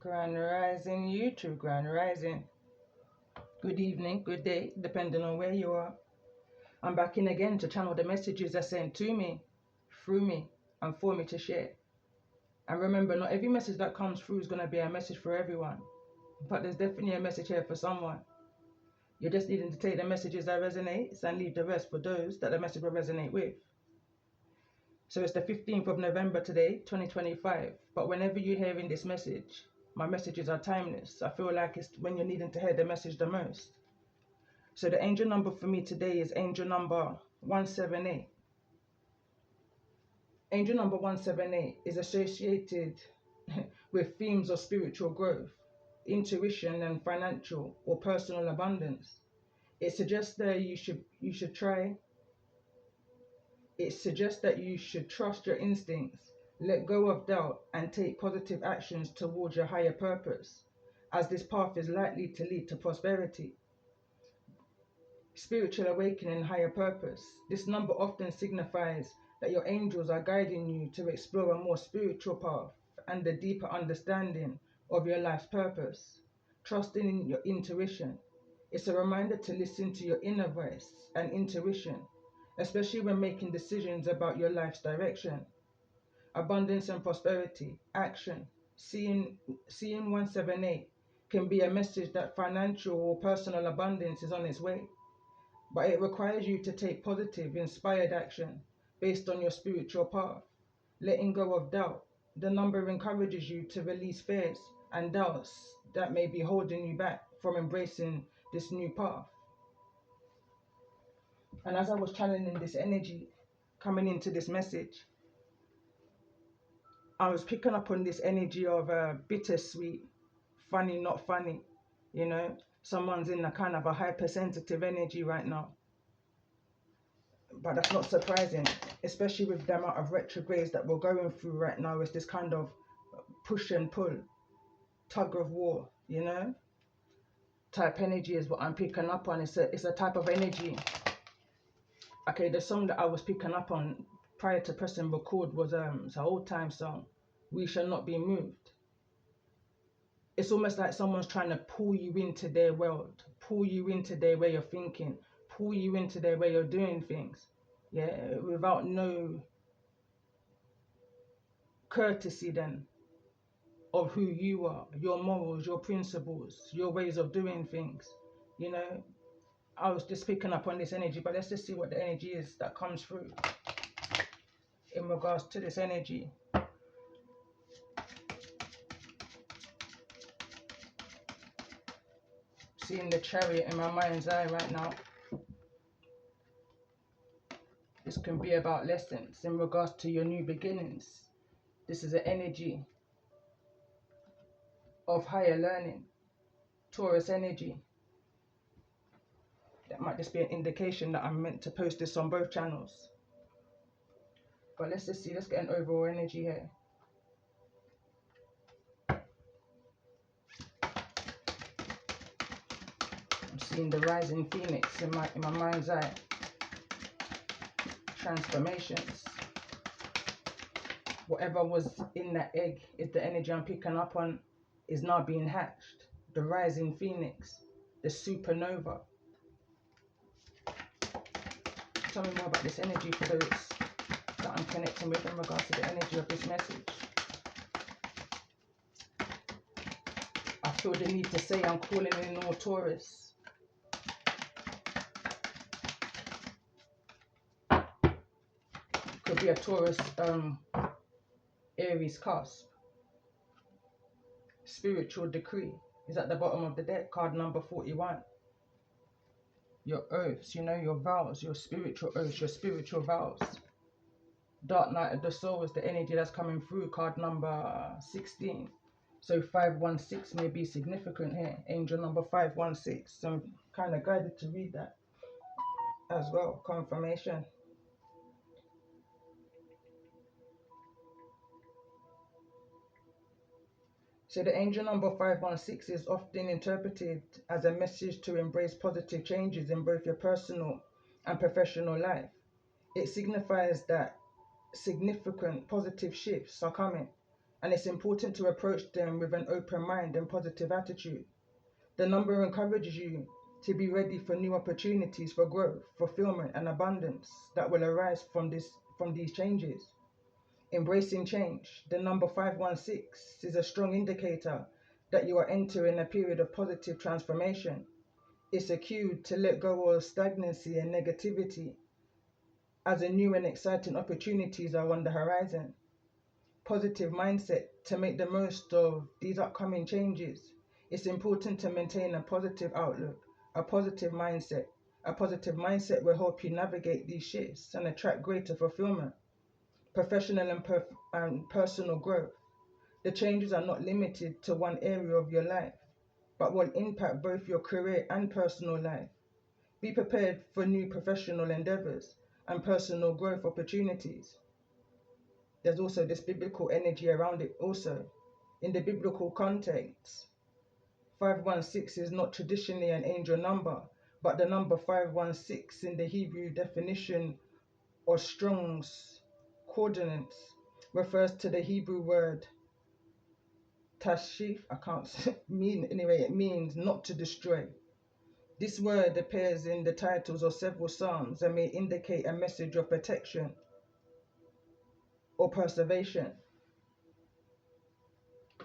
Grand Rising YouTube, Grand Rising. Good evening, good day, depending on where you are. I'm back in again to channel the messages that sent to me, through me, and for me to share. And remember, not every message that comes through is going to be a message for everyone. But there's definitely a message here for someone. You're just needing to take the messages that resonate and leave the rest for those that the message will resonate with. So it's the 15th of November today, 2025. But whenever you're hearing this message, my messages are timeless. I feel like it's when you're needing to hear the message the most. So the angel number for me today is angel number 178. Angel number 178 is associated with themes of spiritual growth, intuition, and financial or personal abundance. It suggests that you should try. It suggests that you should trust your instincts, let go of doubt, and take positive actions towards your higher purpose, as this path is likely to lead to prosperity. Spiritual awakening and higher purpose. This number often signifies that your angels are guiding you to explore a more spiritual path and a deeper understanding of your life's purpose. Trusting in your intuition. It's a reminder to listen to your inner voice and intuition, especially when making decisions about your life's direction. Abundance and prosperity. Action. Seeing 178 can be a message that financial or personal abundance is on its way, but it requires you to take positive, inspired action based on your spiritual path. Letting go of doubt. The number encourages you to release fears and doubts that may be holding you back from embracing this new path. And as I was channeling this energy coming into this message, I was picking up on this energy of bittersweet, funny, not funny. You know, someone's in a kind of a hypersensitive energy right now. But that's not surprising, especially with the amount of retrogrades that we're going through right now. It's this kind of push and pull, tug of war, you know? Type energy is what I'm picking up on. It's a type of energy. Okay, the song that I was picking up on prior to pressing record was it's an old time song, We Shall Not Be Moved. It's almost like someone's trying to pull you into their world, pull you into their way of thinking, pull you into their way of doing things, yeah, without no courtesy then of who you are, your morals, your principles, your ways of doing things. You know, I was just picking up on this energy, but let's just see what the energy is that comes through in regards to this energy. Seeing the Chariot in my mind's eye right now. This can be about lessons in regards to your new beginnings. This is an energy of higher learning. Taurus energy. That might just be an indication that I'm meant to post this on both channels. But let's just see, let's get an overall energy here. I'm seeing the rising phoenix in my mind's eye. Transformations. Whatever was in that egg is the energy I'm picking up on, is now being hatched. The rising phoenix, the supernova. Tell me more about this energy for those that I'm connecting with in regards to the energy of this message. I feel the need to say I'm calling in all Taurus. Could be a Taurus Aries cusp. Spiritual decree is at the bottom of the deck, card number 41. Your oaths, you know, your vows, your spiritual oaths, your spiritual vows. Dark night of the soul is the energy that's coming through, card number 16. So 516 may be significant here, angel number 516. So I'm kind of guided to read that as well, confirmation. So the angel number 516 is often interpreted as a message to embrace positive changes in both your personal and professional life. It signifies that significant positive shifts are coming and it's important to approach them with an open mind and positive attitude. The number encourages you to be ready for new opportunities for growth, fulfillment, and abundance that will arise from these changes. Embracing change. The number 516 is a strong indicator that you are entering a period of positive transformation. It's a cue to let go of stagnancy and negativity as a new and exciting opportunities are on the horizon. Positive mindset to make the most of these upcoming changes. It's important to maintain a positive outlook, a positive mindset. A positive mindset will help you navigate these shifts and attract greater fulfillment, professional and personal growth. The changes are not limited to one area of your life, but will impact both your career and personal life. Be prepared for new professional endeavors and personal growth opportunities. There's also this biblical energy around it also. In the biblical context, 516 is not traditionally an angel number, but the number 516 in the Hebrew definition or Strong's Concordance refers to the Hebrew word tashif. I can't mean anyway, it means not to destroy. This word appears in the titles of several psalms and may indicate a message of protection or preservation.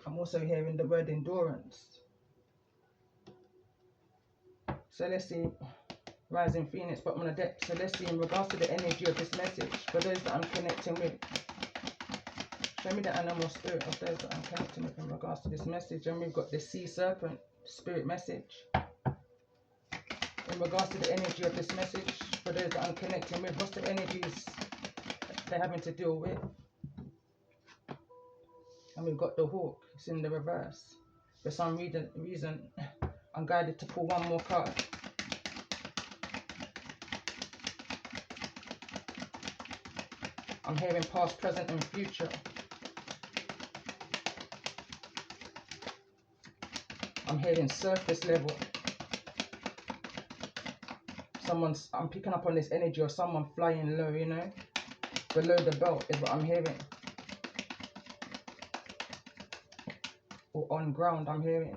I'm also hearing the word endurance. So let's see, Rising Phoenix, bottom of the deck. So let's see in regards to the energy of this message, for those that I'm connecting with. Show me the animal spirit of those that I'm connecting with in regards to this message. And we've got the sea serpent spirit message. In regards to the energy of this message, for those that I'm connecting with, what's the energies they're having to deal with? And we've got the hawk, it's in the reverse. For some reason, I'm guided to pull one more card. I'm hearing past, present, and future. I'm hearing surface level. I'm picking up on this energy of someone flying low, you know, below the belt is what I'm hearing. Or on ground, I'm hearing.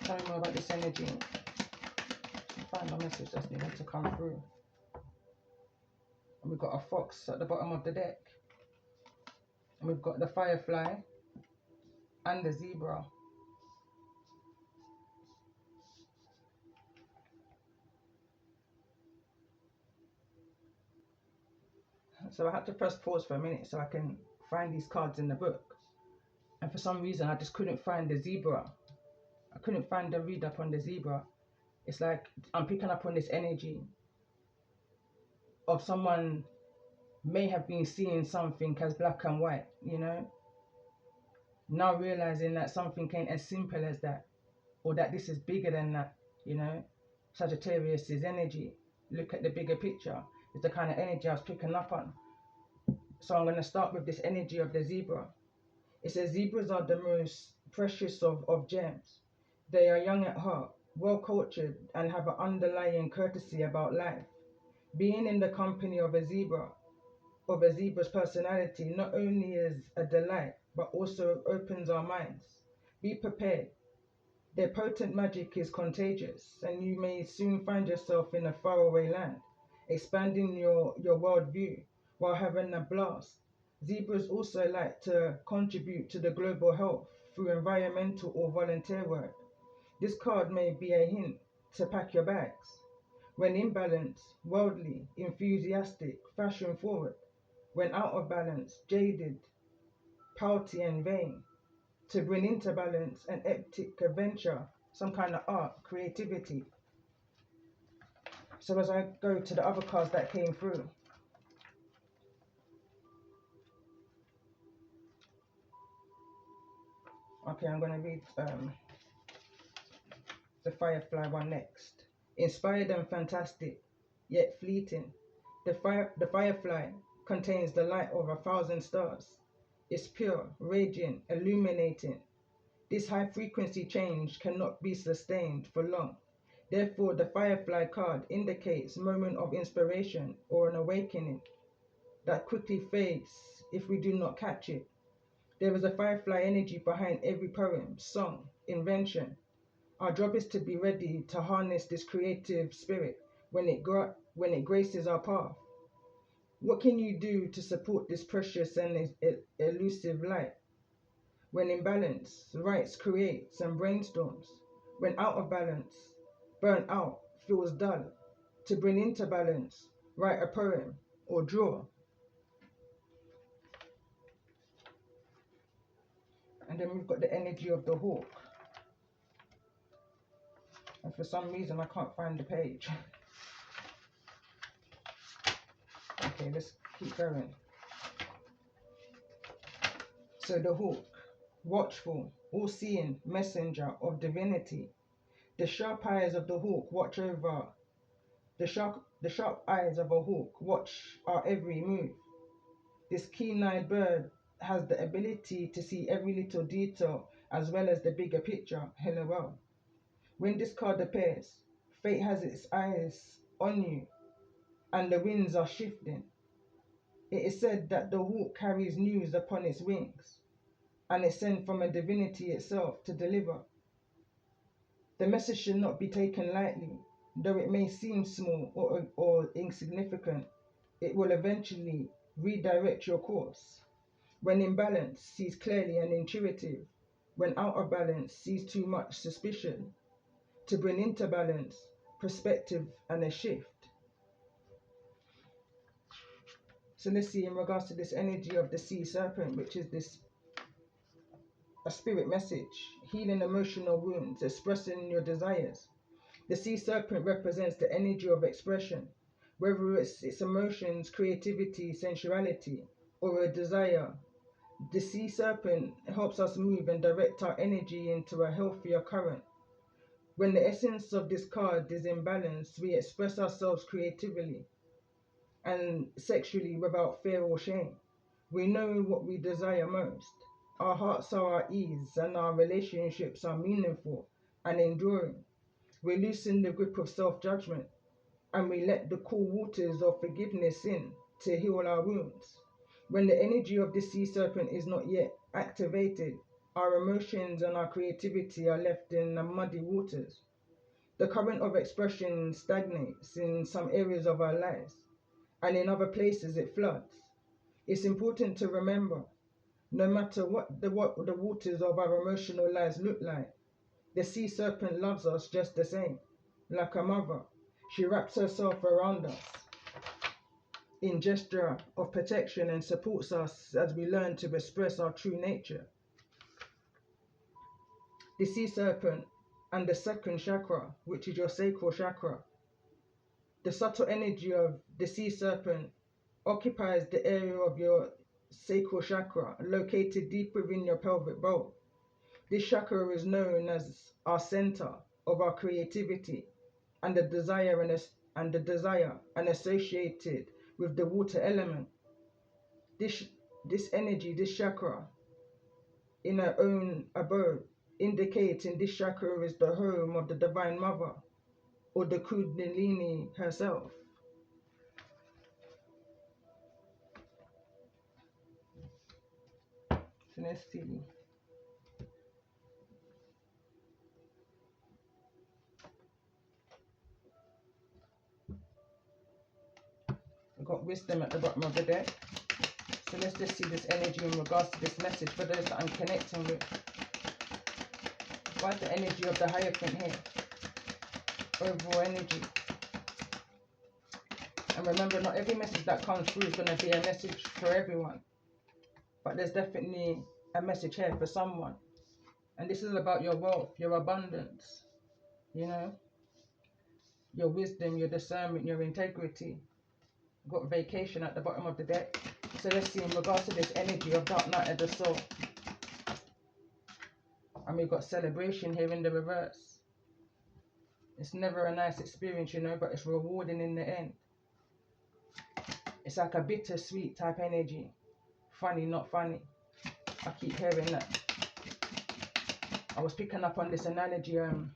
Tell me more about this energy. Find a message that's needed to come through. And we've got a fox at the bottom of the deck. And we've got the firefly and the zebra. So I had to press pause for a minute so I can find these cards in the book. And for some reason I just couldn't find the zebra. I couldn't find the read up on the zebra. It's like I'm picking up on this energy of someone may have been seeing something as black and white, you know, now realizing that something ain't as simple as that, or that this is bigger than that, you know. Sagittarius's energy, look at the bigger picture, is the kind of energy I was picking up on. So I'm going to start with this energy of the zebra. It says zebras are the most precious of gems. They are young at heart, well cultured, and have an underlying courtesy about life. Being in the company of a zebra's personality not only is a delight, but also opens our minds. Be prepared. Their potent magic is contagious, and you may soon find yourself in a faraway land, expanding your worldview while having a blast. Zebras also like to contribute to the global health through environmental or volunteer work. This card may be a hint to pack your bags. When in balance, worldly, enthusiastic, fashion forward. When out of balance, jaded, pouty and vain. To bring into balance an epic adventure, some kind of art, creativity. So as I go to the other cards that came through. Okay, I'm going to read the firefly one next. Inspired and fantastic, yet fleeting. The firefly contains the light of 1,000 stars. It's pure, radiant, illuminating. This high frequency change cannot be sustained for long. Therefore, the firefly card indicates a moment of inspiration or an awakening that quickly fades if we do not catch it. There is a firefly energy behind every poem, song, invention. Our job is to be ready to harness this creative spirit when it graces our path. What can you do to support this precious and elusive light? When in balance, writes, creates, and brainstorms. When out of balance, burnt out, feels dull. To bring into balance, write a poem or draw. And then we've got the energy of the hawk. And for some reason, I can't find the page. Okay, let's keep going. So the hawk, watchful, all-seeing, messenger of divinity. The sharp eyes of the hawk watch over. The sharp eyes of a hawk watch our every move. This keen-eyed bird has the ability to see every little detail as well as the bigger picture. LOL. When this card appears, fate has its eyes on you and the winds are shifting. It is said that the hawk carries news upon its wings and is sent from a divinity itself to deliver. The message should not be taken lightly, though it may seem small or insignificant. It will eventually redirect your course. When in balance, sees clearly and intuitive. When out of balance, sees too much suspicion. To bring into balance, perspective and a shift. So let's see in regards to this energy of the sea serpent, which is a spirit message, healing emotional wounds, expressing your desires. The sea serpent represents the energy of expression, whether it's emotions, creativity, sensuality, or a desire. The sea serpent helps us move and direct our energy into a healthier current. When the essence of this card is in balance, we express ourselves creatively and sexually without fear or shame. We know what we desire most. Our hearts are at ease and our relationships are meaningful and enduring. We loosen the grip of self-judgment and we let the cool waters of forgiveness in to heal our wounds. When the energy of the sea serpent is not yet activated, our emotions and our creativity are left in the muddy waters. The current of expression stagnates in some areas of our lives, and in other places it floods. It's important to remember, no matter what the waters of our emotional lives look like, the sea serpent loves us just the same. Like a mother, she wraps herself around us in gesture of protection and supports us as we learn to express our true nature. The sea serpent and the second chakra, which is your sacral chakra. The subtle energy of the sea serpent occupies the area of your sacral chakra, located deep within your pelvic bowl. This chakra is known as our center of our creativity and the desire and associated with the water element. This energy, this chakra, in our own abode, indicating this chakra is the home of the Divine Mother or the Kundalini herself. So let's see. We've got wisdom at the bottom of the deck. So let's just see this energy in regards to this message for those that I'm connecting with. Why is the energy of the Hierophant here? Overall energy. And remember, not every message that comes through is going to be a message for everyone. But there's definitely a message here for someone. And this is about your wealth, your abundance, you know, your wisdom, your discernment, your integrity. Got vacation at the bottom of the deck. So let's see in regards to this energy of Dark Night of the Soul. And we've got celebration here in the reverse. It's never a nice experience, you know, but it's rewarding in the end. It's like a bittersweet type energy. Funny, not funny. I keep hearing that. I was picking up on this analogy, and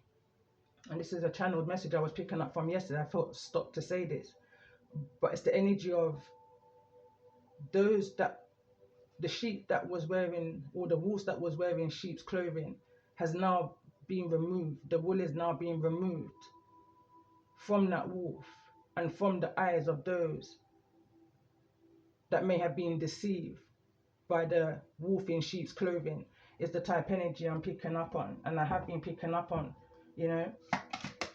this is a channeled message I was picking up from yesterday. I thought stop to say this. But it's the energy of the sheep that was wearing, or the wolf that was wearing sheep's clothing, has now been removed. The wool is now being removed from that wolf and from the eyes of those that may have been deceived by the wolf in sheep's clothing. Is the type energy I'm picking up on, and I have been picking up on, you know,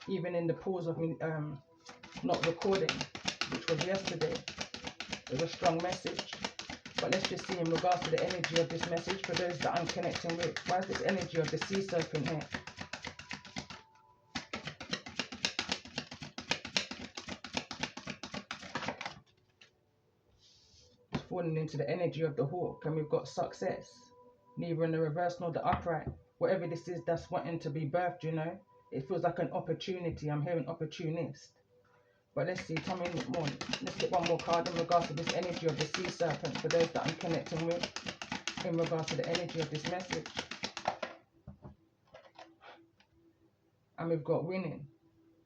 even in the pause of me not recording, which was yesterday. It was a strong message. But let's just see in regards to the energy of this message for those that I'm connecting with. Why is this energy of the sea serpent here? It's falling into the energy of the hawk, and we've got success. Neither in the reverse nor the upright. Whatever this is that's wanting to be birthed, you know. It feels like an opportunity. I'm hearing opportunist. But let's see, tell me more. Let's get one more card in regards to this energy of the sea serpent for those that I'm connecting with in regards to the energy of this message. And we've got winning.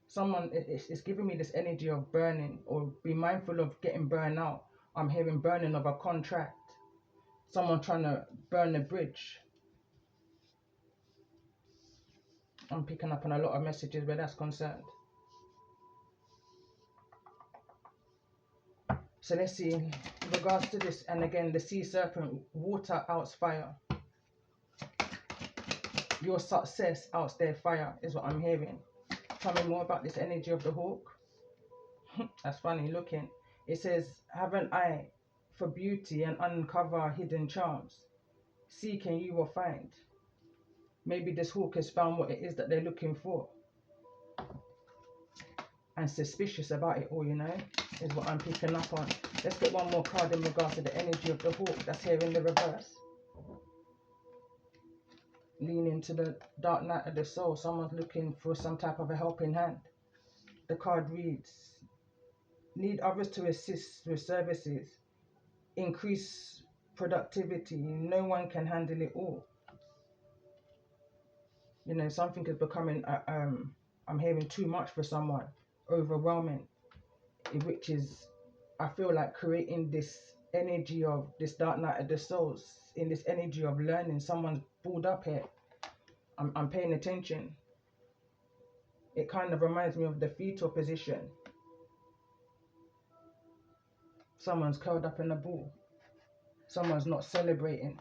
Someone is giving me this energy of burning, or be mindful of getting burned out. I'm hearing burning of a contract. Someone trying to burn a bridge. I'm picking up on a lot of messages where that's concerned. So let's see, in regards to this, and again, the sea serpent, water outs fire. Your success outs their fire is what I'm hearing. Tell me more about this energy of the hawk. That's funny looking. It says, have an eye for beauty and uncover hidden charms. Seek and you will find. Maybe this hawk has found what it is that they're looking for. And suspicious about it all, you know, is what I'm picking up on. Let's get one more card in regards to the energy of the hawk that's here in the reverse. Lean into the dark night of the soul. Someone's looking for some type of a helping hand. The card reads, need others to assist with services. Increase productivity. No one can handle it all. You know, something is becoming, I'm hearing too much for someone. Overwhelming. Which is, I feel like creating this energy of this dark night of the souls, in this energy of learning. Someone's pulled up here. I'm paying attention. It kind of reminds me of the fetal position. Someone's curled up in a ball. Someone's not celebrating.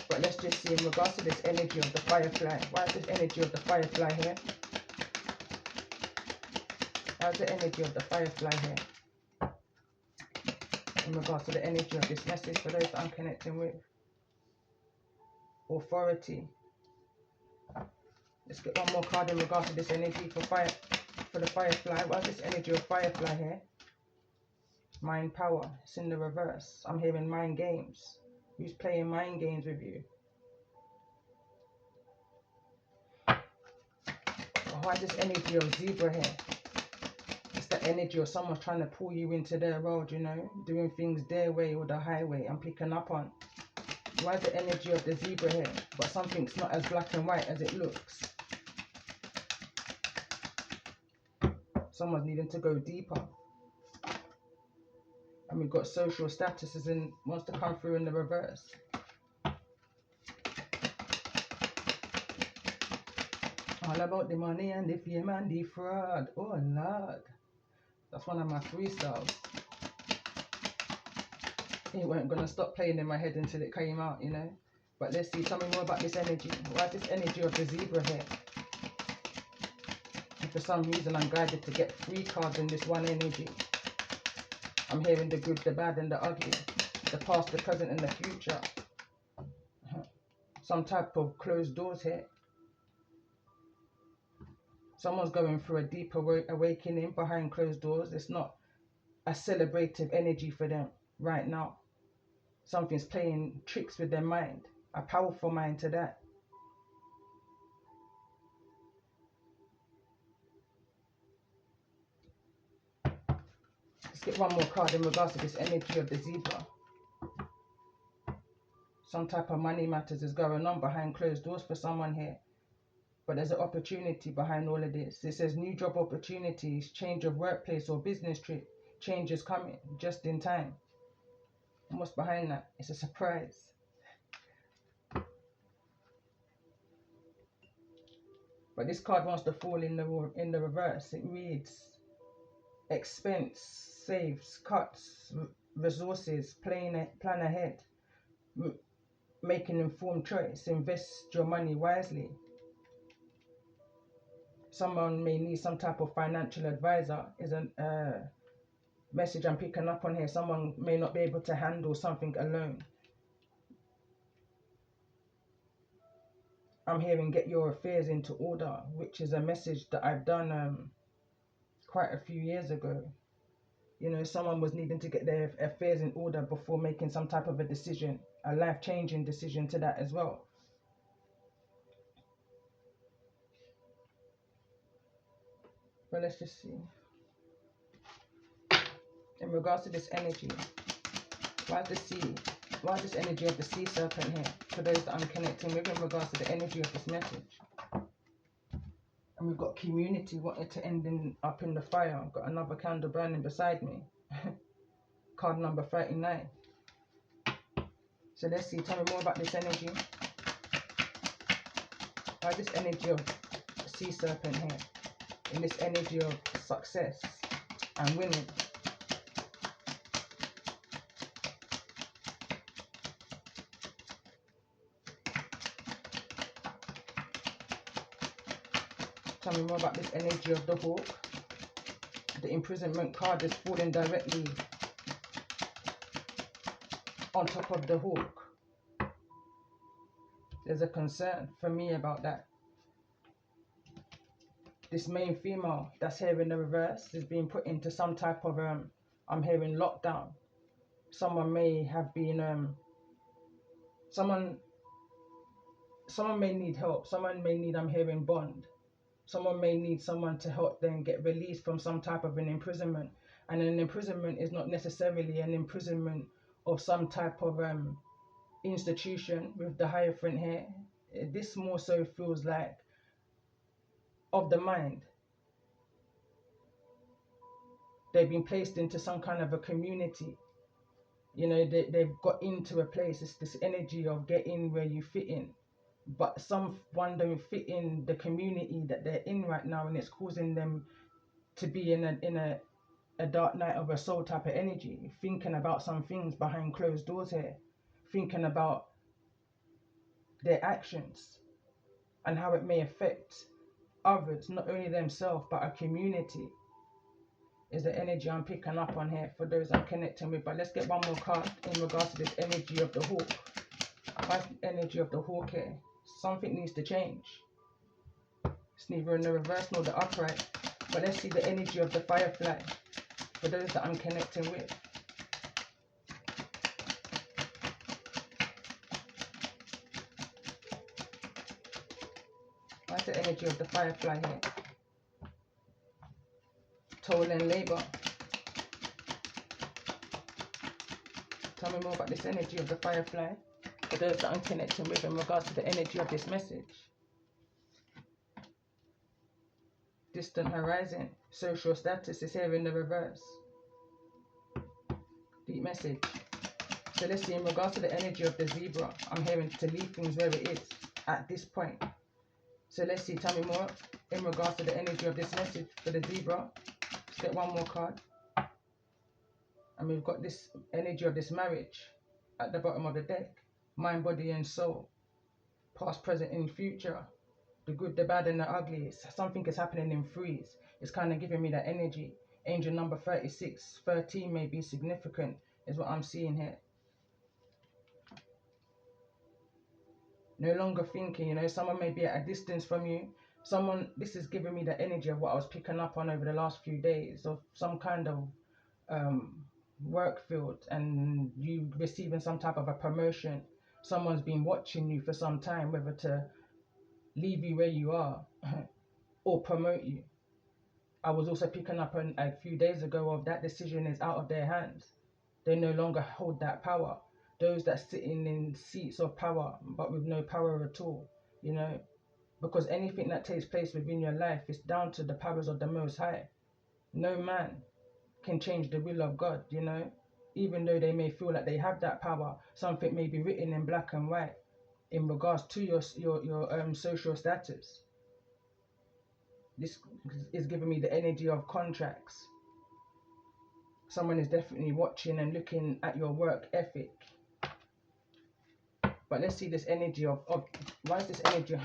But let's just see in regards to this energy of the firefly. Why is this energy of the firefly here? Why is the energy of the firefly here? In regards to the energy of this message for those that I'm connecting with. Authority. Let's get one more card in regards to this energy for the firefly. Why is this energy of firefly here? Mind power. It's in the reverse. I'm hearing mind games. Who's playing mind games with you? Why is this energy of zebra here? It's the energy of someone trying to pull you into their world, you know, doing things their way or the highway. I'm picking up on. Why is the energy of the zebra here? But something's not as black and white as it looks. Someone's needing to go deeper. And we've got social statuses and wants to come through in the reverse. All about the money and the fame and the fraud. Oh Lord. That's one of my freestyles. It weren't going to stop playing in my head until it came out, you know. But let's see, tell me more about this energy. Why is this energy of the zebra here? And for some reason I'm guided to get 3 cards in this one energy. I'm hearing the good, the bad and the ugly. The past, the present and the future. Some type of closed doors here. Someone's going through a deeper awakening behind closed doors. It's not a celebrative energy for them right now. Something's playing tricks with their mind. A powerful mind to that. Let's get one more card in regards to this energy of the zebra. Some type of money matters is going on behind closed doors for someone here. But there's an opportunity behind all of this. It says new job opportunities, change of workplace or business trip, Change is coming just in time. And what's behind that? It's a surprise. But this card wants to fall in the reverse. It reads expense, saves, cuts, resources, plan ahead, make an informed choice, invest your money wisely. Someone may need some type of financial advisor is a message I'm picking up on here. Someone may not be able to handle something alone. I'm hearing get your affairs into order, which is a message that I've done quite a few years ago. You know, someone was needing to get their affairs in order before making some type of a decision, a life-changing decision to that as well. But let's just see. In regards to this energy, why is this energy of the sea serpent here? For those that I'm connecting with in regards to the energy of this message. And we've got community wanted to end up in the fire. I've got another candle burning beside me. Card number 39. So let's see, tell me more about this energy. Why is this energy of sea serpent here? In this energy of success and winning. Tell me more about this energy of the hawk. The imprisonment card is falling directly on top of the hawk. There's a concern for me about that. This main female that's here in the reverse is being put into some type of I'm hearing lockdown. Someone may have been someone may need help. Someone may need, I'm hearing, bond. Someone may need someone to help them get released from some type of an imprisonment. And an imprisonment is not necessarily an imprisonment of some type of institution with the Hierophant here. This more so feels like of the mind. They've been placed into some kind of a community. You know, they've got into a place. It's this energy of getting where you fit in. But someone don't fit in the community that they're in right now, and it's causing them to be in a dark night of a soul type of energy, thinking about some things behind closed doors here, thinking about their actions and how it may affect others, not only themselves, but a community, is the energy I'm picking up on here for those I'm connecting with. But let's get one more card in regards to this energy of the hawk. What's the energy of the hawk here? Something needs to change. It's neither in the reverse nor the upright. But let's see the energy of the firefly for those that I'm connecting with. What's the energy of the firefly here? Toil and labor. Tell me more about this energy of the firefly for those that I'm connecting with in regards to the energy of this message. Distant horizon. Social status is here in the reverse. Deep message. So let's see, in regards to the energy of the zebra, I'm hearing to leave things where it is at this point. So let's see, tell me more in regards to the energy of this message for the zebra. Let's get one more card. And we've got this energy of this marriage at the bottom of the deck. Mind, body and soul. Past, present and future. The good, the bad and the ugly. Something is happening in threes. It's kind of giving me that energy. Angel number 36, 13 may be significant is what I'm seeing here. No longer thinking, you know, someone may be at a distance from you. This is giving me the energy of what I was picking up on over the last few days, of some kind of work field and you receiving some type of a promotion. Someone's been watching you for some time, whether to leave you where you are or promote you. I was also picking up on a few days ago of that decision is out of their hands. They no longer hold that power. Those that sitting in seats of power but with no power at all, you know, because anything that takes place within your life is down to the powers of the Most High. No man can change the will of God, you know. Even though they may feel like they have that power, something may be written in black and white in regards to your social status. This is giving me the energy of contracts. Someone is definitely watching and looking at your work ethic. But let's see this energy of why is this energy?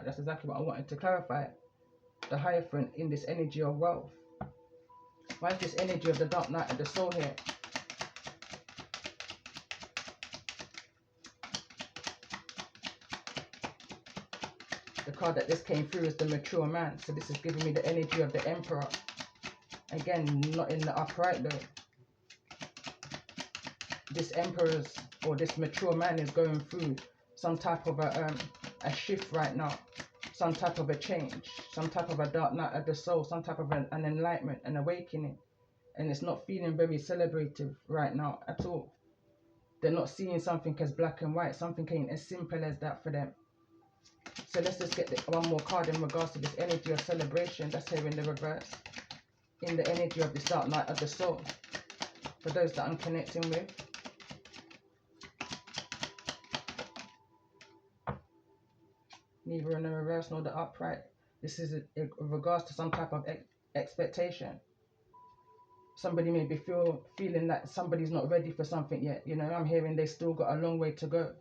That's exactly what I wanted to clarify. The Hierophant in this energy of wealth. Why is this energy of the dark night of the soul here? The card that this came through is the mature man. So this is giving me the energy of the Emperor. Again, not in the upright though. This Emperor's or this mature man is going through some type of a shift right now. Some type of a change. Some type of a dark night of the soul. Some type of an enlightenment, an awakening. And it's not feeling very celebrative right now at all. They're not seeing something as black and white. Something ain't as simple as that for them. So let's just get one more card in regards to this energy of celebration that's here in the reverse. In the energy of this dark night of the soul. For those that I'm connecting with. Neither in the reverse nor the upright. This is in regards to some type of expectation. Somebody may be feeling that somebody's not ready for something yet. You know, I'm hearing they still got a long way to go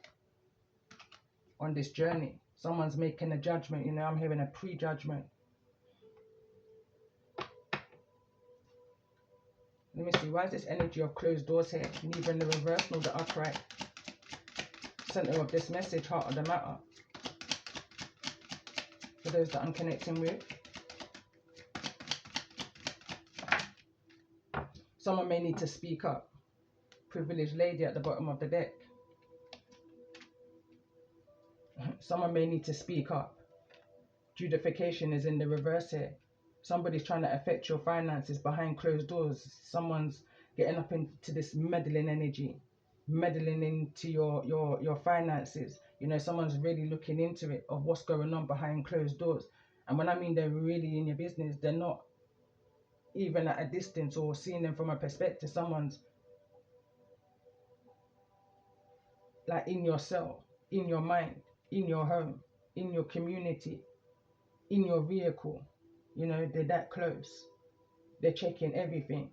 on this journey. Someone's making a judgment. You know, I'm hearing a prejudgment. Let me see. Why is this energy of closed doors here? Neither in the reverse nor the upright. Center of this message, heart of the matter. For those that I'm connecting with. Someone may need to speak up. Privileged lady at the bottom of the deck. Someone may need to speak up. Judification is in the reverse here. Somebody's trying to affect your finances behind closed doors. Someone's getting up into this meddling energy. Meddling into your finances. You know, someone's really looking into it of what's going on behind closed doors. And when I mean they're really in your business, they're not even at a distance or seeing them from a perspective. Someone's like in your cell, in your mind, in your home, in your community, in your vehicle. You know, they're that close. They're checking everything.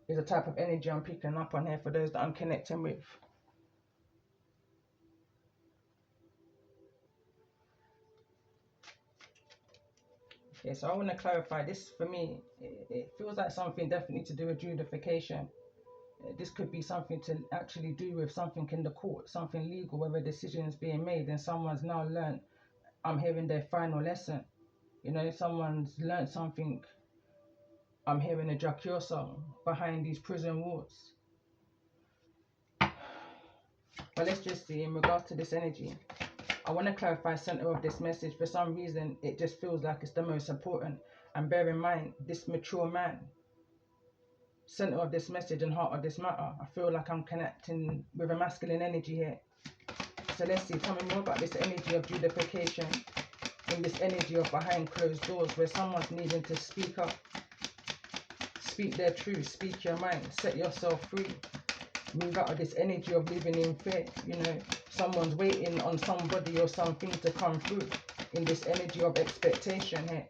There's a type of energy I'm picking up on here for those that I'm connecting with. Okay, so I want to clarify this. For me, it feels like something definitely to do with judification. This could be something to actually do with something in the court, something legal, where a decision is being made and someone's now learned. I'm hearing their final lesson. You know, someone's learned something. I'm hearing a Dracula song behind these prison walls. But let's just see, in regards to this energy, I want to clarify center of this message. For some reason, it just feels like it's the most important. And bear in mind, this mature man, center of this message and heart of this matter, I feel like I'm connecting with a masculine energy here. So let's see, tell me more about this energy of judification, in this energy of behind closed doors, where someone's needing to speak up, speak their truth, speak your mind, set yourself free, move out of this energy of living in fear. You know, someone's waiting on somebody or something to come through in this energy of expectation here.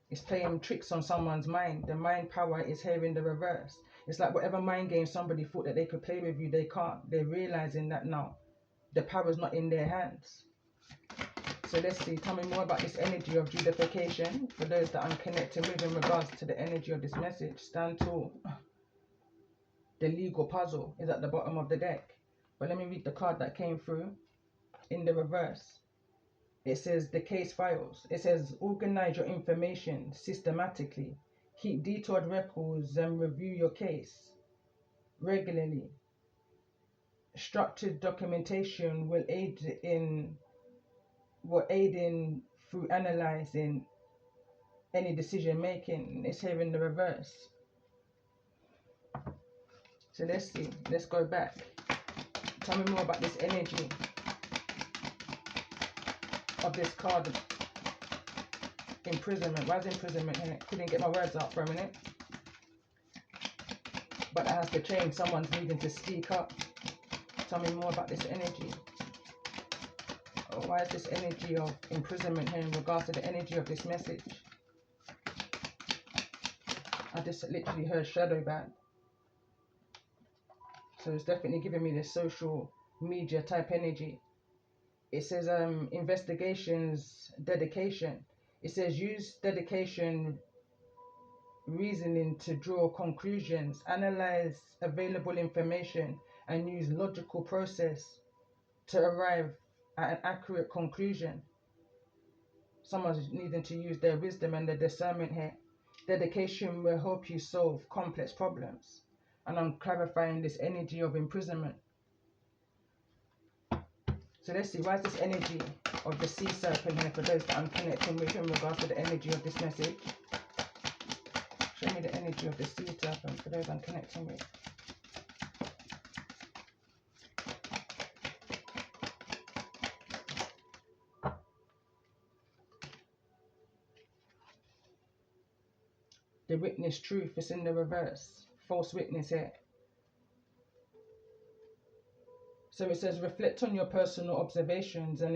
It's playing tricks on someone's mind. The mind power is here in the reverse. It's like whatever mind game somebody thought that they could play with you, they can't. They're realizing that now the power's not in their hands. So let's see, tell me more about this energy of judification for those that I'm connecting with in regards to the energy of this message. Stand tall. The legal puzzle is at the bottom of the deck. But let me read the card that came through in the reverse. It says the case files. It says organize your information systematically. Keep detailed records and review your case regularly. Structured documentation will aid in through analyzing any decision making. It's here in the reverse. So let's see. Let's go back. Tell me more about this energy of this card imprisonment. Why is imprisonment here? Couldn't get my words out for a minute. But that has to change. Someone's needing to speak up. Tell me more about this energy. Oh, why is this energy of imprisonment here in regards to the energy of this message? I just literally heard shadow ban. So it's definitely giving me this social media type energy. It says investigations, dedication. It says use dedication, reasoning to draw conclusions, analyze available information, and use logical process to arrive at an accurate conclusion. Someone's needing to use their wisdom and their discernment here. Dedication will help you solve complex problems. And I'm clarifying this energy of imprisonment. So let's see, why is this energy of the sea serpent here for those that I'm connecting with in regards to the energy of this message? Show me the energy of the sea serpent for those I'm connecting with. The witness truth is in the reverse. False witness here. So it says, reflect on your personal observations and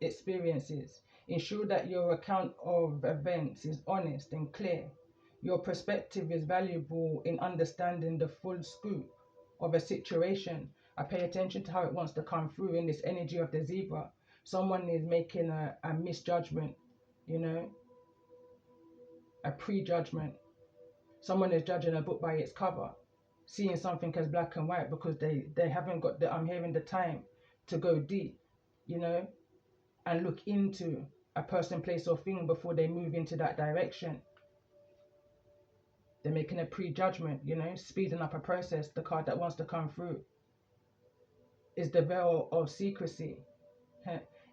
experiences. Ensure that your account of events is honest and clear. Your perspective is valuable in understanding the full scope of a situation. I pay attention to how it wants to come through in this energy of the zebra. Someone is making a misjudgment, you know, a prejudgment. Someone is judging a book by its cover, seeing something as black and white because they haven't got the, I'm hearing, the time to go deep, you know, and look into a person, place or thing before they move into that direction. They're making a prejudgment, you know, speeding up a process. The card that wants to come through is the veil of secrecy.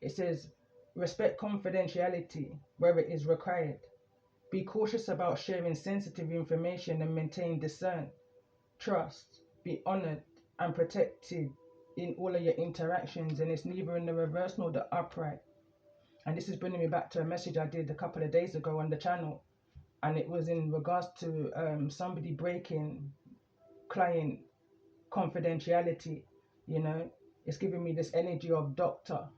It says, respect confidentiality where it is required. Be cautious about sharing sensitive information and maintain discern. Trust, be honored and protected in all of your interactions, and it's neither in the reverse nor the upright. And this is bringing me back to a message I did a couple of days ago on the channel, and it was in regards to somebody breaking client confidentiality. You know, it's giving me this energy of doctor,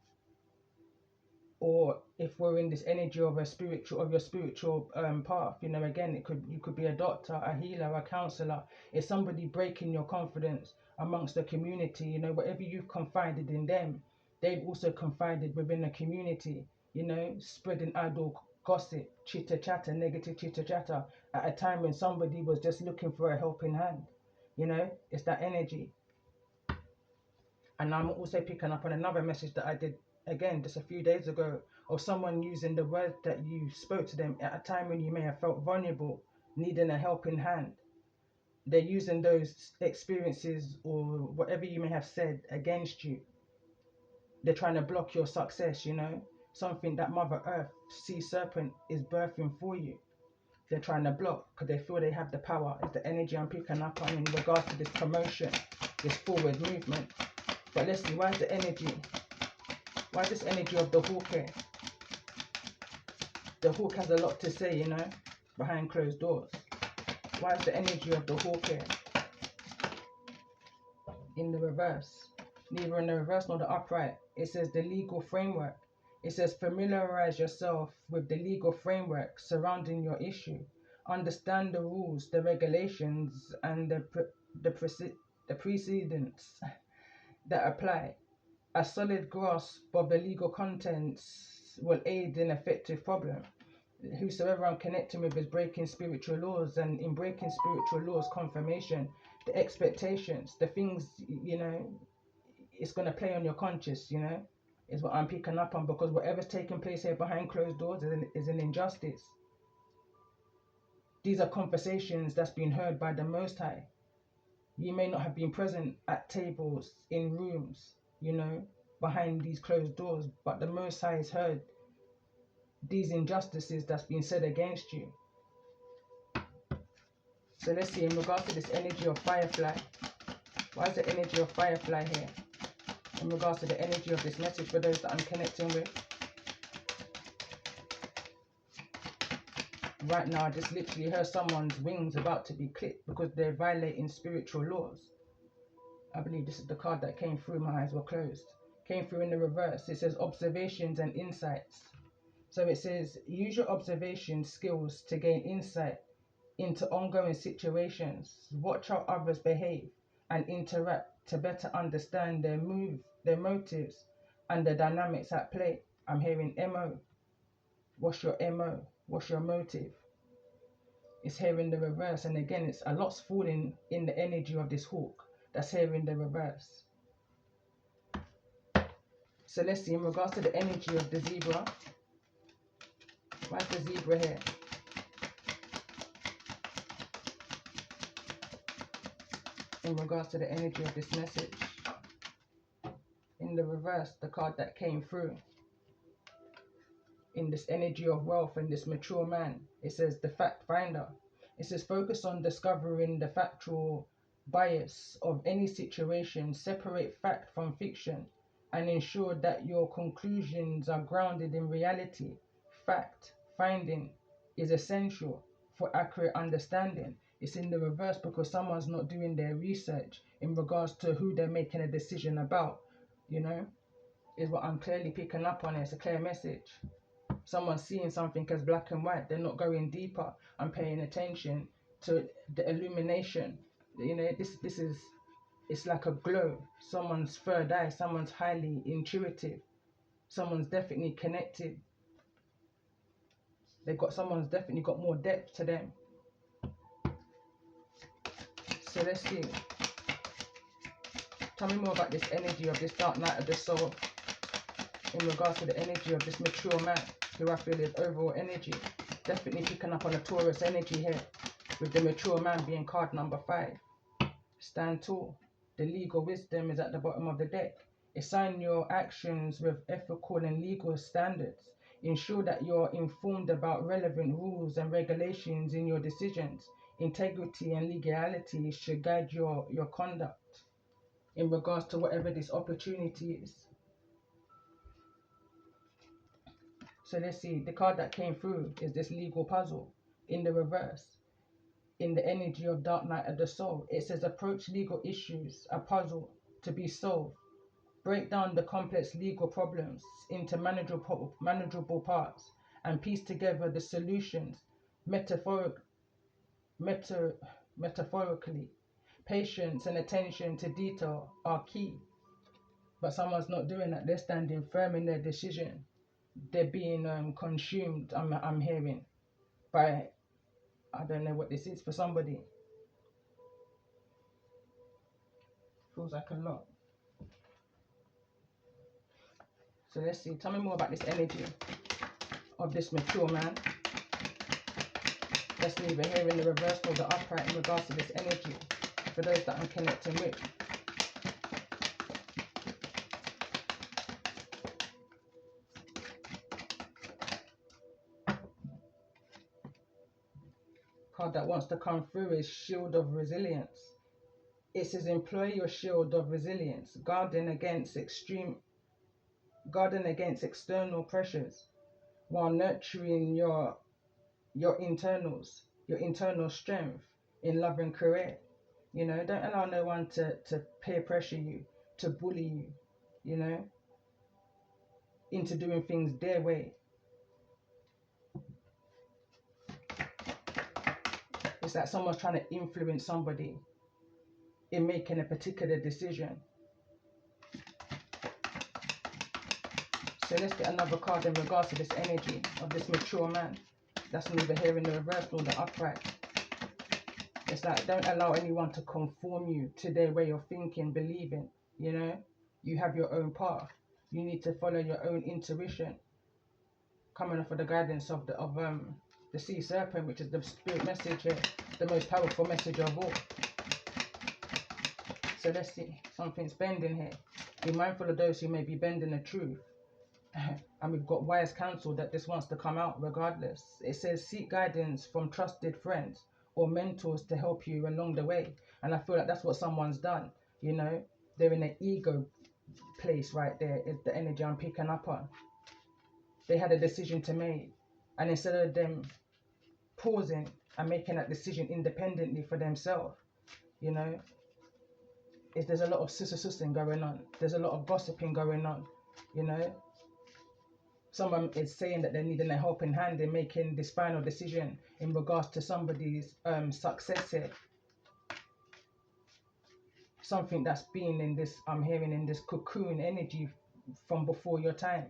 or if we're in this energy of a spiritual, of your spiritual path, you know, again, you could be a doctor, a healer, a counselor. It's somebody breaking your confidence amongst the community. You know, whatever you've confided in them, they've also confided within the community. You know, spreading idle gossip, chitter chatter, negative chitter chatter at a time when somebody was just looking for a helping hand. You know, it's that energy. And I'm also picking up on another message that I did again just a few days ago, of someone using the word that you spoke to them at a time when you may have felt vulnerable, needing a helping hand. They're using those experiences or whatever you may have said against you. They're trying to block your success, you know, something that Mother Earth, Sea Serpent, is birthing for you. They're trying to block because they feel they have the power. It's the energy I'm picking up on in regards to this promotion, this forward movement. But let's see, why is the energy? Why is this energy of the hawk here? The hawk has a lot to say, you know, behind closed doors. Why is the energy of the hawk here? In the reverse. Neither in the reverse nor the upright. It says the legal framework. It says familiarize yourself with the legal framework surrounding your issue. Understand the rules, the regulations, and the precedents that apply. A solid grasp of the legal contents will aid in effective problem. Whosoever I'm connecting with is breaking spiritual laws, and in breaking spiritual laws, confirmation, the expectations, the things, you know, it's going to play on your conscience, you know, is what I'm picking up on, because whatever's taking place here behind closed doors is an injustice. These are conversations that's been heard by the Most High. You may not have been present at tables, in rooms, you know, behind these closed doors, but the Most High has heard these injustices that's been said against you. So let's see, in regards to this energy of Firefly, why is the energy of Firefly here? In regards to the energy of this message for those that I'm connecting with. Right now, I just literally heard someone's wings about to be clipped because they're violating spiritual laws. I believe this is the card that came through. My eyes were closed. Came through in the reverse. It says observations and insights. So it says use your observation skills to gain insight into ongoing situations. Watch how others behave and interact to better understand their motives, and the dynamics at play. I'm hearing MO. What's your MO? What's your motive? It's here in the reverse, and again, it's a lot's falling in the energy of this hawk. That's here in the reverse. So let's see, in regards to the energy of the zebra. Why is the zebra here? In regards to the energy of this message. In the reverse, the card that came through. In this energy of wealth and this mature man, it says the fact finder. It says focus on discovering the factual bias of any situation, separate fact from fiction, and ensure that your conclusions are grounded in reality. Fact finding is essential for accurate understanding. It's in the reverse because someone's not doing their research in regards to who they're making a decision about, you know, is what I'm clearly picking up on. It's a clear message. Someone's seeing something as black and white. They're not going deeper and paying attention to the illumination. You know, this is, it's like a glow. Someone's third eye. Someone's highly intuitive. Someone's definitely connected. Someone's definitely got more depth to them. So let's see. Tell me more about this energy of this dark night of the soul in regards to the energy of this mature man, who I feel is overall energy. Definitely picking up on a Taurus energy here, with the mature man being card number 5. Stand tall. The legal wisdom is at the bottom of the deck. Assign your actions with ethical and legal standards. Ensure that you're informed about relevant rules and regulations in your decisions. Integrity and legality should guide your conduct in regards to whatever this opportunity is. So let's see, the card that came through is this legal puzzle in the reverse. In the energy of dark night of the soul, it says approach legal issues, a puzzle to be solved. Break down the complex legal problems into manageable parts and piece together the solutions metaphorically. Patience and attention to detail are key. But someone's not doing that. They're standing firm in their decision. They're being consumed, I'm hearing, by, I don't know what this is for somebody. Feels like a lot. So let's see. Tell me more about this energy of this mature man. That's neither here in the reverse nor the upright in regards to this energy for those that I'm connecting with. Card that wants to come through is Shield of Resilience. It says employ your shield of resilience, guarding against external pressures while nurturing your internal strength in love and career. You know, don't allow no one to peer pressure you, to bully you, you know, into doing things their way. It's like someone's trying to influence somebody in making a particular decision. So let's get another card in regards to this energy of this mature man. That's neither here in the reverse nor the upright. It's like, don't allow anyone to conform you to their way of thinking, believing, you know. You have your own path. You need to follow your own intuition. Coming off of the guidance of the sea serpent, which is the spirit message here, the most powerful message of all. So let's see, something's bending here. Be mindful of those who may be bending the truth. And we've got wise counsel that this wants to come out regardless. It says seek guidance from trusted friends or mentors to help you along the way. And I feel like that's what someone's done. You know, they're in an ego place right there, is the energy I'm picking up on. They had a decision to make, and instead of them pausing and making that decision independently for themselves. You know, there's a lot of sussing going on. There's a lot of gossiping going on. You know, someone is saying that they're needing a helping hand in making this final decision in regards to somebody's success here. Something that's been in this, I'm hearing, in this cocoon energy from before your time.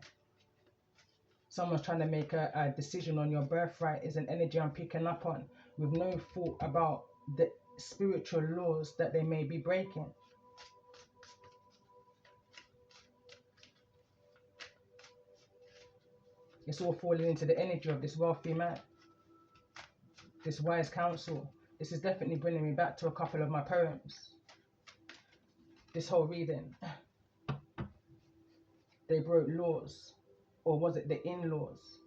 Someone's trying to make a decision on your birthright is an energy I'm picking up on, with no thought about the spiritual laws that they may be breaking. It's all falling into the energy of this wealthy man, this wise counsel. This is definitely bringing me back to a couple of my poems. This whole reading. They broke laws, or was it the in-laws?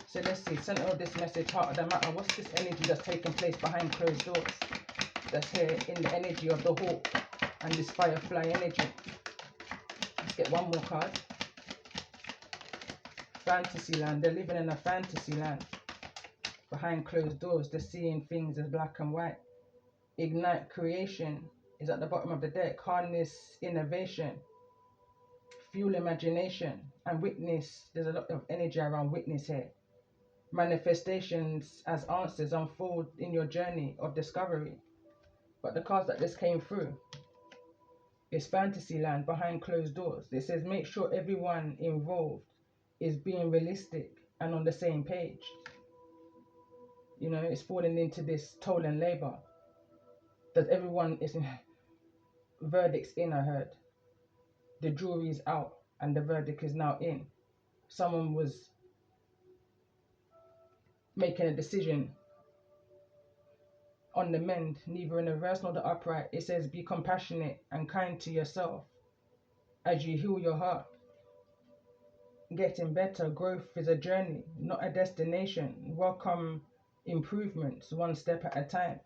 So let's see, center of this message, heart of the matter. What's this energy that's taking place behind closed doors? That's here in the energy of the hawk and this firefly energy. Let's get one more card. Fantasy land. They're living in a fantasy land. Behind closed doors, they're seeing things as black and white. Ignite creation is at the bottom of the deck. Harness innovation. Fuel imagination. And witness. There's a lot of energy around witness here. Manifestations as answers unfold in your journey of discovery. But the cards that this came through is fantasy land behind closed doors. It says make sure everyone involved is being realistic and on the same page. You know, it's falling into this toll and labor. That everyone is in, verdict's in, I heard. The jury's out and the verdict is now in. Someone was making a decision on the mend, neither in the reverse nor the upright. It says be compassionate and kind to yourself as you heal your heart. Getting better. Growth is a journey, not a destination. Welcome improvements one step at a time.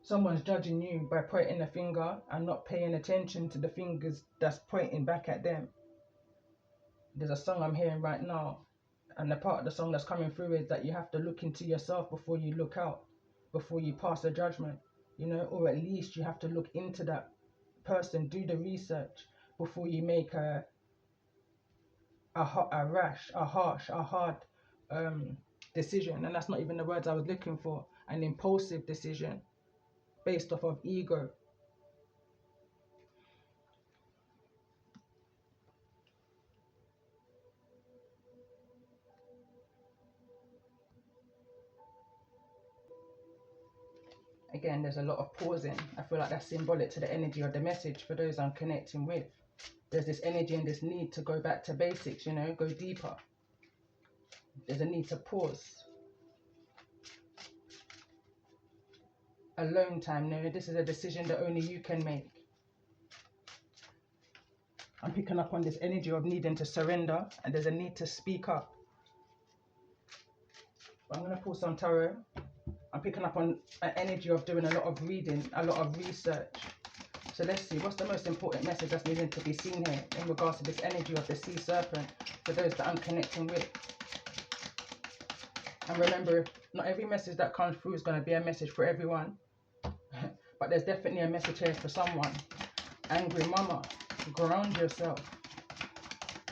Someone's judging you by pointing a finger and not paying attention to the fingers that's pointing back at them. There's a song I'm hearing right now, and the part of the song that's coming through is that you have to look into yourself before you look out, before you pass a judgment, you know, or at least you have to look into that person, do the research before you make a hard decision. And that's not even the words I was looking for. An impulsive decision based off of ego. Again, there's a lot of pausing. I feel like that's symbolic to the energy of the message for those I'm connecting with. There's this energy and this need to go back to basics, you know, go deeper. There's a need to pause. Alone time, no, this is a decision that only you can make. I'm picking up on this energy of needing to surrender, and there's a need to speak up. But I'm going to pull some tarot. I'm picking up on an energy of doing a lot of reading, a lot of research. So let's see, what's the most important message that's needing to be seen here in regards to this energy of the sea serpent for those that I'm connecting with. And remember, not every message that comes through is going to be a message for everyone. But there's definitely a message here for someone. Angry mama, ground yourself.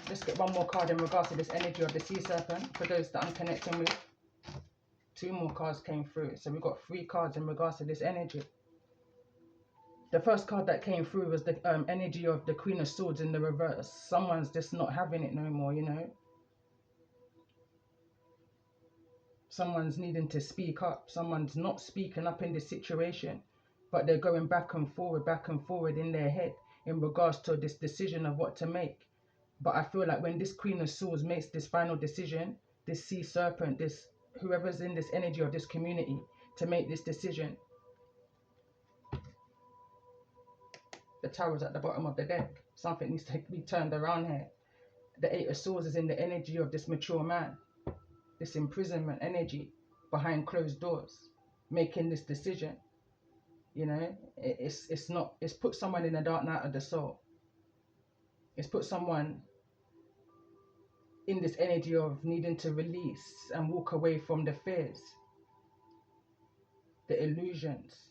Let's get one more card in regards to this energy of the sea serpent for those that I'm connecting with. 2 more cards came through, so we've got 3 cards in regards to this energy. The first card that came through was the energy of the Queen of Swords in the reverse. Someone's just not having it no more, you know. Someone's needing to speak up. Someone's not speaking up in this situation, but they're going back and forward in their head in regards to this decision of what to make. But I feel like when this Queen of Swords makes this final decision, this sea serpent, this whoever's in this energy of this community to make this decision, the Tower's at the bottom of the deck. Something needs to be turned around here. The 8 of Swords is in the energy of this mature man, this imprisonment energy behind closed doors, making this decision. You know, it's put someone in a dark night of the soul. It's put someone in this energy of needing to release and walk away from the fears, the illusions.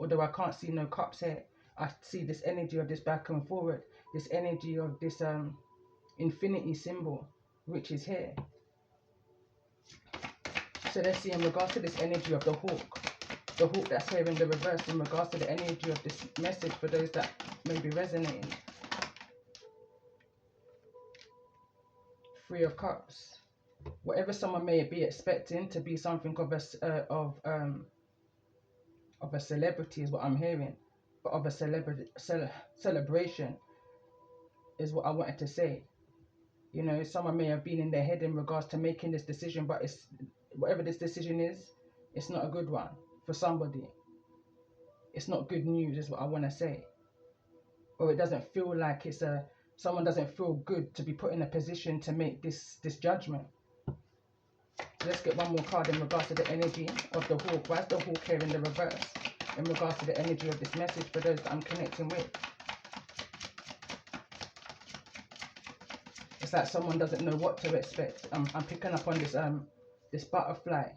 Although I can't see no cups here, I see this energy of this back and forward, this energy of this infinity symbol, which is here. So let's see in regards to this energy of the hawk that's here in the reverse, in regards to the energy of this message for those that may be resonating. Three of Cups. Whatever someone may be expecting to be something of a celebrity is what I'm hearing, but of a celebration is what I wanted to say. You know, someone may have been in their head in regards to making this decision, but it's whatever this decision is, it's not a good one for somebody. It's not good news is what I want to say. Or it doesn't feel like someone doesn't feel good to be put in a position to make this judgment. So let's get one more card in regards to the energy of the hawk. Why is the hawk here in the reverse in regards to the energy of this message for those that I'm connecting with? It's like someone doesn't know what to expect. I'm picking up on this butterfly.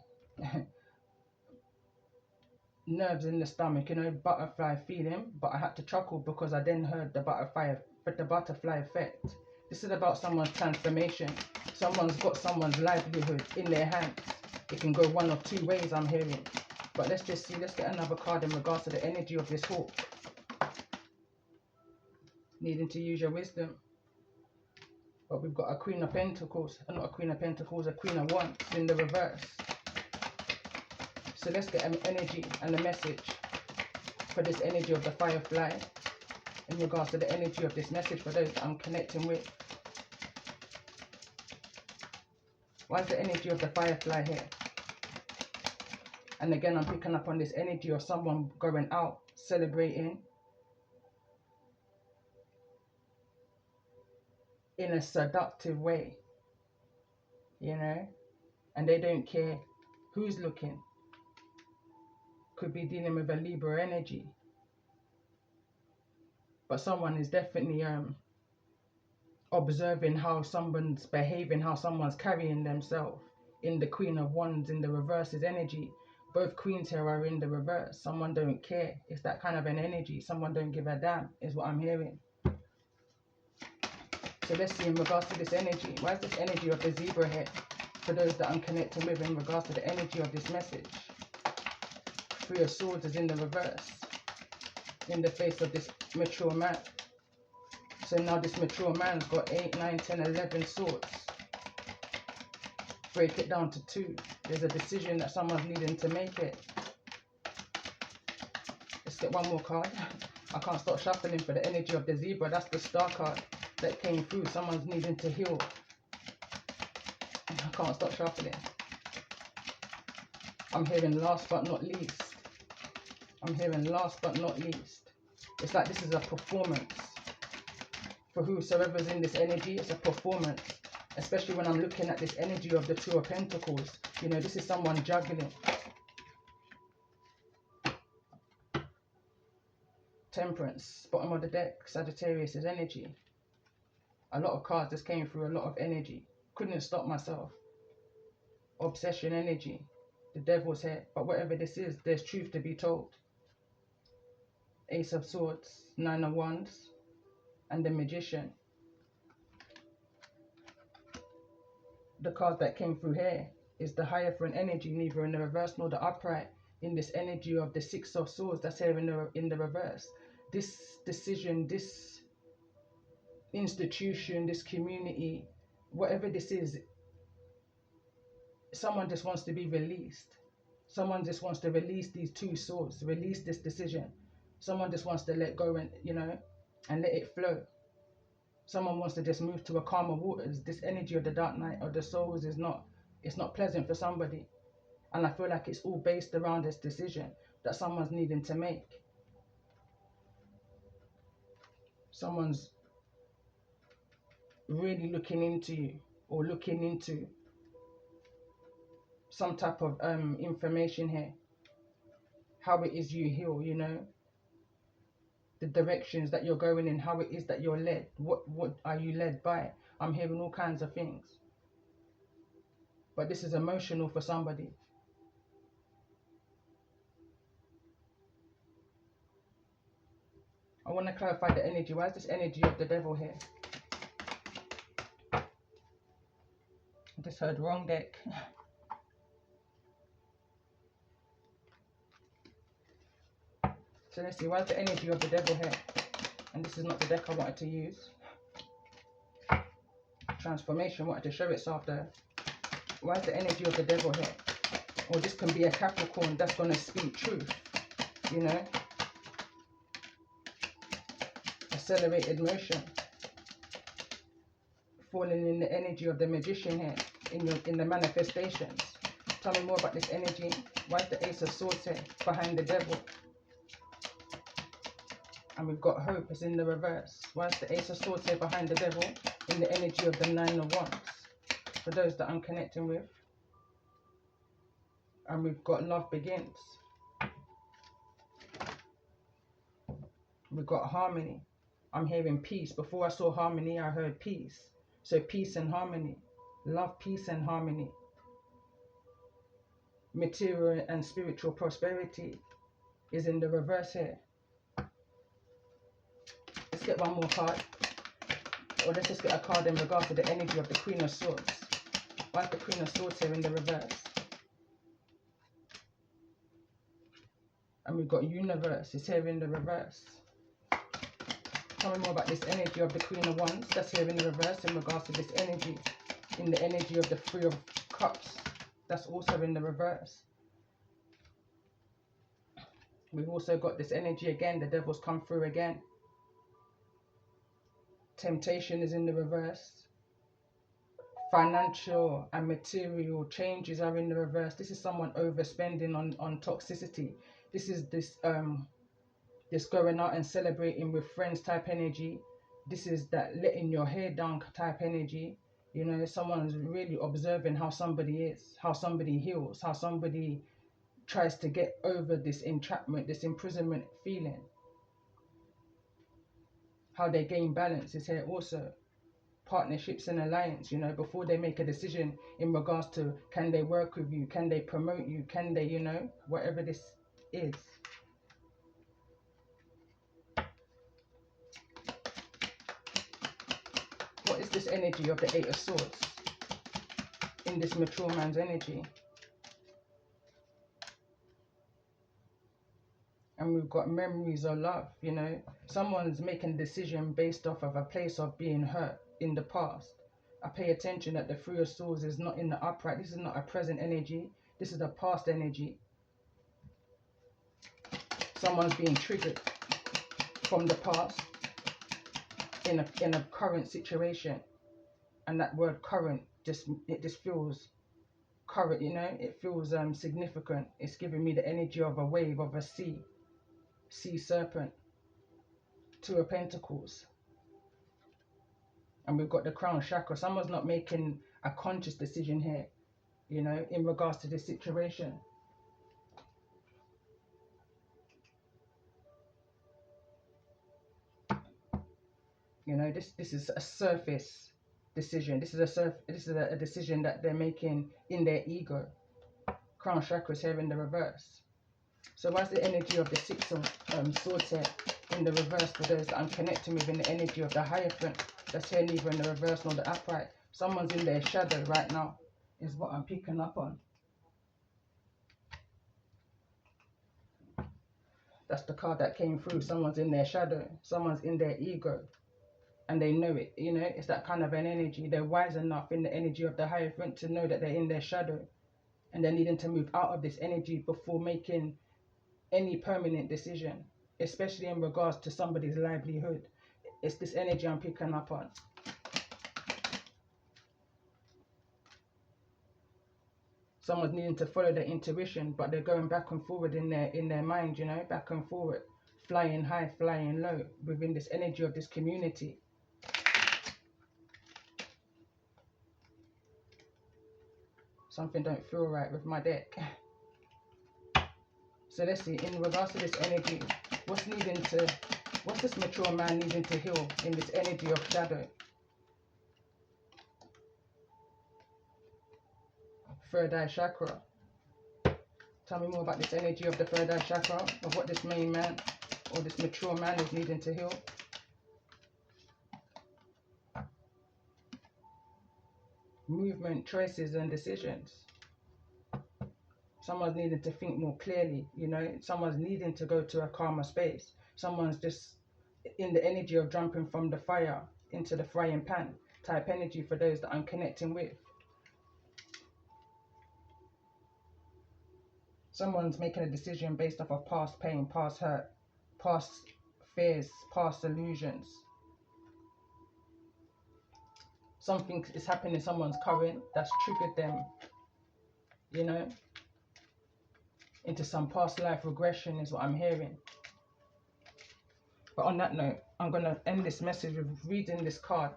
Nerves in the stomach, you know, butterfly feeling, but I had to chuckle because I then heard the butterfly effect. This is about someone's transformation. Someone's got someone's livelihood in their hands. It can go one of two ways, I'm hearing. But let's just see, let's get another card in regards to the energy of this hawk. Needing to use your wisdom. But we've got a Queen of Pentacles, not a Queen of Pentacles, a Queen of Wands in the reverse. So let's get an energy and a message for this energy of the firefly in regards to the energy of this message for those that I'm connecting with. Why is the energy of the firefly here? And again, I'm picking up on this energy of someone going out, celebrating in a seductive way, you know, and they don't care who's looking. Could be dealing with a Libra energy, but someone is definitely observing how someone's behaving, how someone's carrying themselves. In the Queen of Wands in the reverse's energy, both queens here are in the reverse. Someone don't care. It's that kind of an energy. Someone don't give a damn is what I'm hearing. So let's see in regards to this energy. Why is this energy of the zebra here for those that I'm connecting with in regards to the energy of this message? Three of Swords is in the reverse in the face of this mature man. So now this mature man's got 8, 9, 10, 11 swords. Break it down to 2. There's a decision that someone's needing to make it. Let's get one more card. I can't stop shuffling for the energy of the zebra. That's the star card that came through. Someone's needing to heal. I can't stop shuffling. I'm hearing last but not least. I'm hearing last but not least. It's like this is a performance. For whosoever's in this energy, it's a performance. Especially when I'm looking at this energy of the Two of Pentacles. You know, this is someone juggling. Temperance, bottom of the deck, Sagittarius' energy. A lot of cards just came through, a lot of energy. Couldn't stop myself. Obsession energy. The Devil's here. But whatever this is, there's truth to be told. Ace of Swords, 9 of Wands, and the Magician. The card that came through here is the Hierophant energy, neither in the reverse nor the upright. In this energy of the Six of Swords that's here in the reverse. This decision, this institution, this community, whatever this is, someone just wants to be released. Someone just wants to release these two swords, release this decision. Someone just wants to let go and, you know, and let it flow. Someone wants to just move to a calmer waters. This energy of the Dark Night of the Souls is not, it's not pleasant for somebody. And I feel like it's all based around this decision that someone's needing to make. Someone's really looking into you, or looking into some type of information here. How it is you heal, you know. The directions that you're going in, how it is that you're led. What are you led by? I'm hearing all kinds of things. but this is emotional for somebody. I want to clarify the energy. Why is this energy of the devil here? I just heard wrong deck. So let's see, why is the energy of the devil here? And this is not the deck I wanted to use. Transformation wanted to show itself there. Why is the energy of the devil here? Or this can be a Capricorn that's going to speak truth, you know? Accelerated motion. Falling in the energy of the magician here, in the manifestations. Tell me more about this energy. Why is the Ace of Swords here behind the devil? And we've got hope, it's in the reverse. Why is the Ace of Swords here behind the devil in the energy of the Nine of Wands? For those that I'm connecting with. And we've got love begins. We've got harmony. I'm hearing peace. Before I saw harmony, I heard peace. So peace and harmony. Love, peace and harmony. Material and spiritual prosperity is in the reverse here. Let's get one more card. Or let's just get a card in regards to the energy of the Queen of Swords. Why is the Queen of Swords here in the reverse? And we've got universe. It's here in the reverse. Tell me more about this energy of the Queen of Wands. That's here in the reverse in regards to this energy. In the energy of the Three of Cups. That's also in the reverse. We've also got this energy again. The devil's come through again. Temptation is in the reverse. Financial and material changes are in the reverse. This is someone overspending on toxicity. This is this going out and celebrating with friends type energy. This is that letting your hair down type energy. You know, someone's really observing how somebody is, how somebody heals, how somebody tries to get over this entrapment, this imprisonment feeling. How they gain balance is here also. Partnerships and alliance, you know, before they make a decision in regards to can they work with you, can they promote you, can they, you know, whatever this is. What is this energy of the Eight of Swords in this mature man's energy? And we've got memories of love, you know. Someone's making a decision based off of a place of being hurt in the past. I pay attention that the Three of Swords is not in the upright. This is not a present energy. This is a past energy. Someone's being triggered from the past in a current situation. And that word current, it just feels current, you know. It feels significant. It's giving me the energy of a wave, of a sea serpent, Two of Pentacles. And we've got the crown chakra. Someone's not making a conscious decision here, you know, in regards to this situation. You know, this is a surface decision. This is a decision that they're making in their ego. Crown chakra is here in the reverse. So why's the energy of the Six of Swords here in the reverse for those that I'm connecting with, in the energy of the Hierophant? That's here neither in the reverse nor the upright. Someone's in their shadow right now is what I'm picking up on. That's the card that came through. Someone's in their shadow. Someone's in their ego. And they know it. You know, it's that kind of an energy. They're wise enough in the energy of the Hierophant to know that they're in their shadow. And they're needing to move out of this energy before making any permanent decision, especially in regards to somebody's livelihood. It's this energy I'm picking up on. Someone's needing to follow their intuition, but they're going back and forward in their mind, you know, back and forward, flying high, flying low within this energy of this community. Something don't feel right with my deck. So let's see, in regards to this energy, what's this mature man needing to heal in this energy of shadow? third eye chakra. Tell me more about this energy of the third eye chakra, of what this main man or this mature man is needing to heal. Movement, choices and decisions. Someone's needing to think more clearly, you know. Someone's needing to go to a calmer space. Someone's just in the energy of jumping from the fire into the frying pan type energy for those that I'm connecting with. Someone's making a decision based off of past pain, past hurt, past fears, past illusions. Something is happening in someone's current that's triggered them, you know, into some past life regression is what I'm hearing. But on that note, I'm going to end this message with reading this card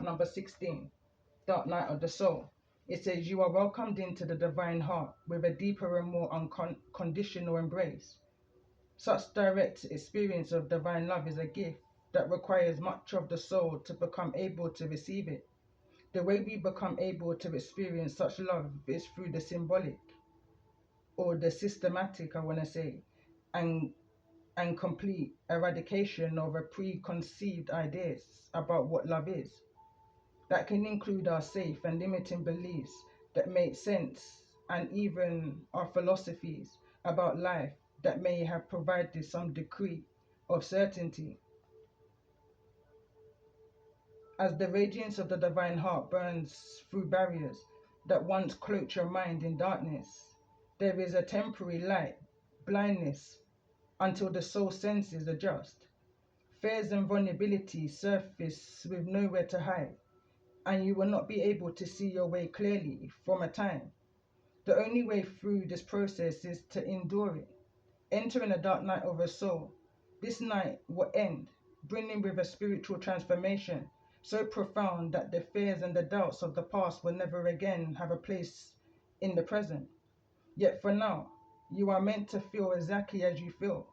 number 16, Dark Night of the Soul. It says, you are welcomed into the divine heart with a deeper and more unconditional embrace. Such direct experience of divine love is a gift that requires much of the soul to become able to receive it. The way we become able to experience such love is through the symbolic, or the systematic, I want to say, and complete eradication of a preconceived ideas about what love is. That can include our safe and limiting beliefs that make sense, and even our philosophies about life that may have provided some degree of certainty. As the radiance of the divine heart burns through barriers that once cloaked your mind in darkness, there is a temporary light, blindness, until the soul senses adjust. Fears and vulnerability surface with nowhere to hide, and you will not be able to see your way clearly from a time. The only way through this process is to endure it. Entering a dark night of a soul, this night will end, bringing with a spiritual transformation so profound that the fears and the doubts of the past will never again have a place in the present. Yet for now, you are meant to feel exactly as you feel.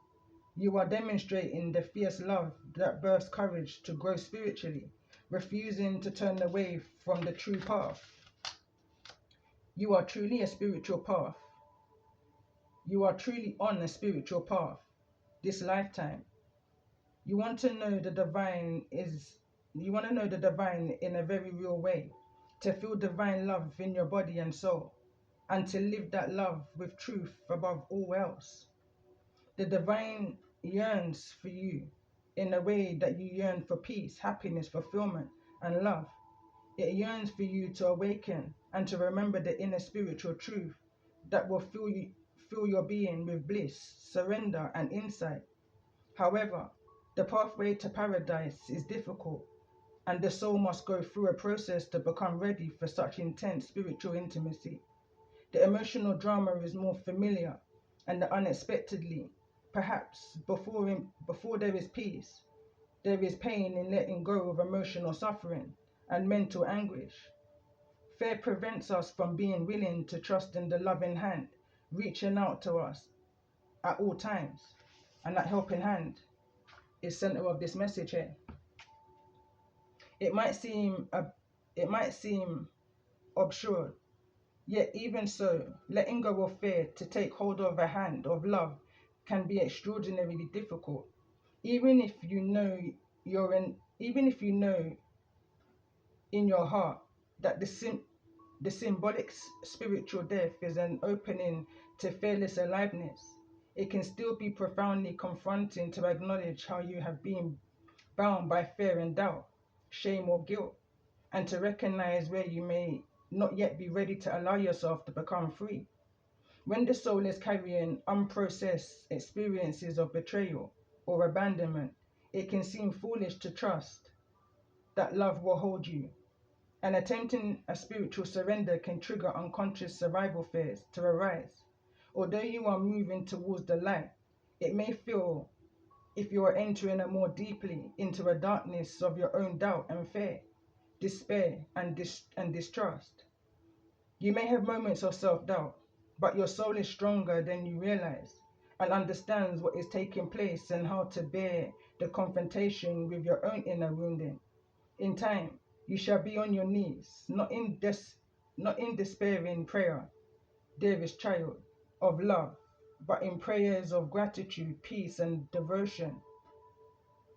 You are demonstrating the fierce love that births courage to grow spiritually, refusing to turn away from the true path. You are truly a spiritual path. You are truly on a spiritual path this lifetime. You want to know the divine in a very real way, to feel divine love in your body and soul, and to live that love with truth above all else. The divine yearns for you in a way that you yearn for peace, happiness, fulfillment, and love. It yearns for you to awaken and to remember the inner spiritual truth that will fill your being with bliss, surrender, and insight. However, the pathway to paradise is difficult, and the soul must go through a process to become ready for such intense spiritual intimacy. The emotional drama is more familiar, and the unexpectedly, perhaps before there is peace, there is pain in letting go of emotional suffering and mental anguish. Fear prevents us from being willing to trust in the loving hand, reaching out to us at all times, and that helping hand is center of this message here. It might seem absurd, yet even so, letting go of fear to take hold of a hand of love can be extraordinarily difficult. Even if you know in your heart that the symbolic spiritual death is an opening to fearless aliveness, it can still be profoundly confronting to acknowledge how you have been bound by fear and doubt, shame or guilt, and to recognize where you may not yet be ready to allow yourself to become free. When the soul is carrying unprocessed experiences of betrayal or abandonment, it can seem foolish to trust that love will hold you, and attempting a spiritual surrender can trigger unconscious survival fears to arise. Although you are moving towards the light, it may feel if you are entering a more deeply into a darkness of your own doubt and fear, despair and distrust. You may have moments of self-doubt, but your soul is stronger than you realize and understands what is taking place and how to bear the confrontation with your own inner wounding. In time, you shall be on your knees, not Not in despairing prayer, dearest child, of love, but in prayers of gratitude, peace, and devotion.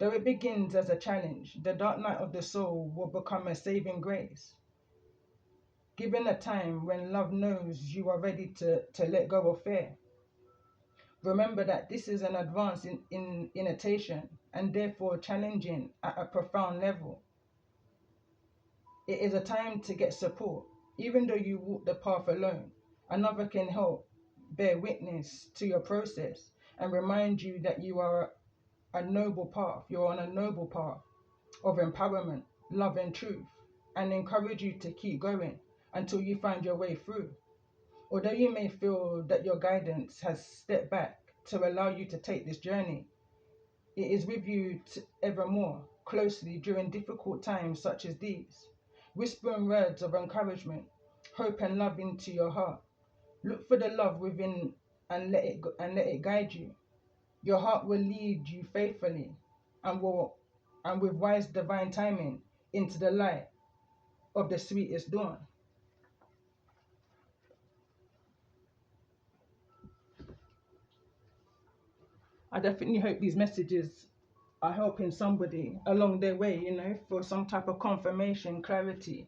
Though it begins as a challenge, the dark night of the soul will become a saving grace. Given a time when love knows you are ready to let go of fear. Remember that this is an advance in initiation and therefore challenging at a profound level. It is a time to get support. Even though you walk the path alone, another can help bear witness to your process and remind you that you are a noble path. You're on a noble path of empowerment, love, and truth, and encourage you to keep going until you find your way through. Although you may feel that your guidance has stepped back to allow you to take this journey, it is with you evermore, closely during difficult times such as these, whispering words of encouragement, hope, and love into your heart. Look for the love within and let it guide you. Your heart will lead you faithfully and with wise divine timing into the light of the sweetest dawn. I definitely hope these messages are helping somebody along their way, for some type of confirmation, clarity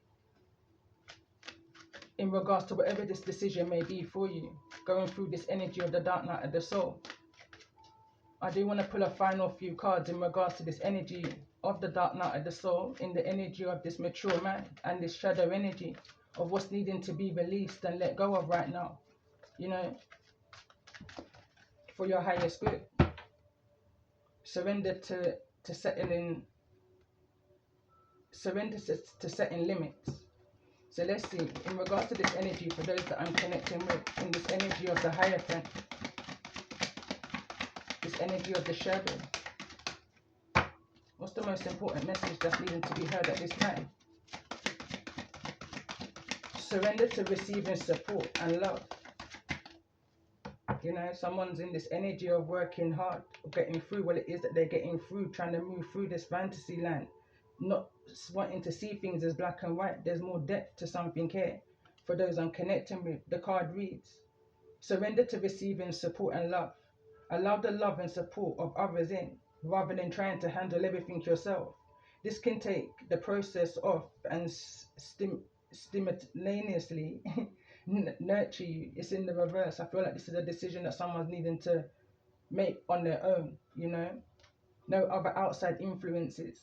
in regards to whatever this decision may be for you, going through this energy of the dark night of the soul. I do want to pull a final few cards in regards to this energy of the dark night of the soul, in the energy of this mature man and this shadow energy of what's needing to be released and let go of right now, for your highest good. Surrender to setting limits. So let's see, in regards to this energy, for those that I'm connecting with, in this energy of the Hierophant, this energy of the shadow, what's the most important message that's needing to be heard at this time? Surrender to receiving support and love. Someone's in this energy of working hard, getting through what it is that they're getting through, trying to move through this fantasy land, not wanting to see things as black and white. There's more depth to something here. For those I'm connecting with, the card reads, surrender to receiving support and love. Allow the love and support of others in, rather than trying to handle everything yourself. This can take the process off and simultaneously nurture you. It's in the reverse. I feel like this is a decision that someone's needing to make on their own, no other outside influences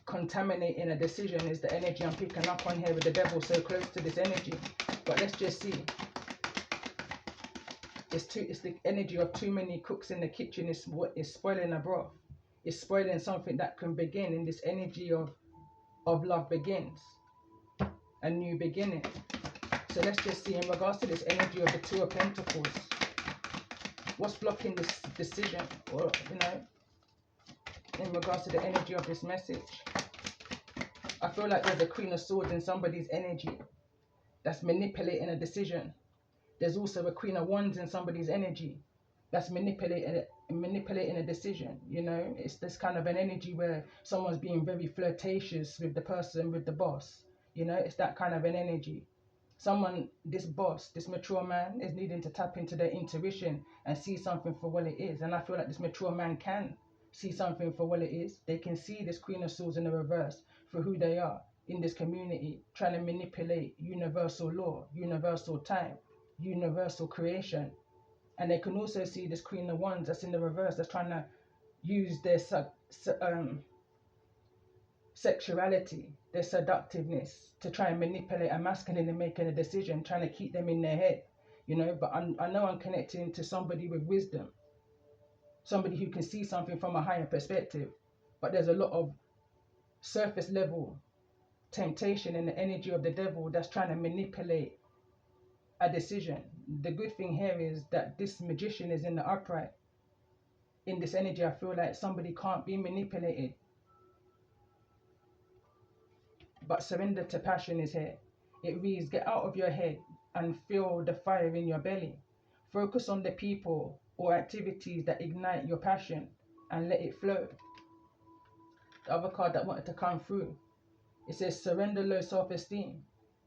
contaminating a decision is the energy I'm picking up on here, with the devil so close to this energy. But let's just see. It's the energy of too many cooks in the kitchen. Is what is spoiling a broth. It's spoiling something that can begin. In this energy of love begins a new beginning. So let's just see, in regards to this energy of the Two of Pentacles, what's blocking this decision, or in regards to the energy of this message. I feel like there's a Queen of Swords in somebody's energy that's manipulating a decision. There's also a Queen of Wands in somebody's energy that's manipulating a decision. It's this kind of an energy where someone's being very flirtatious with the person, with the boss. It's that kind of an energy. This boss, this mature man, is needing to tap into their intuition and see something for what it is. And I feel like this mature man can see something for what it is. They can see this Queen of Swords in the reverse for who they are in this community, trying to manipulate universal law, universal time, universal creation. And they can also see this Queen of Wands that's in the reverse, that's trying to use their sexuality, their seductiveness, to try and manipulate a masculine in making a decision, trying to keep them in their head. But I know I'm connecting to somebody with wisdom, somebody who can see something from a higher perspective. But there's a lot of surface level temptation in the energy of the devil that's trying to manipulate a decision. The good thing here is that this magician is in the upright. In this energy, I feel like somebody can't be manipulated. But surrender to passion is here. It reads, get out of your head and feel the fire in your belly. Focus on the people or activities that ignite your passion and let it flow. The other card that wanted to come through, it says surrender low self-esteem.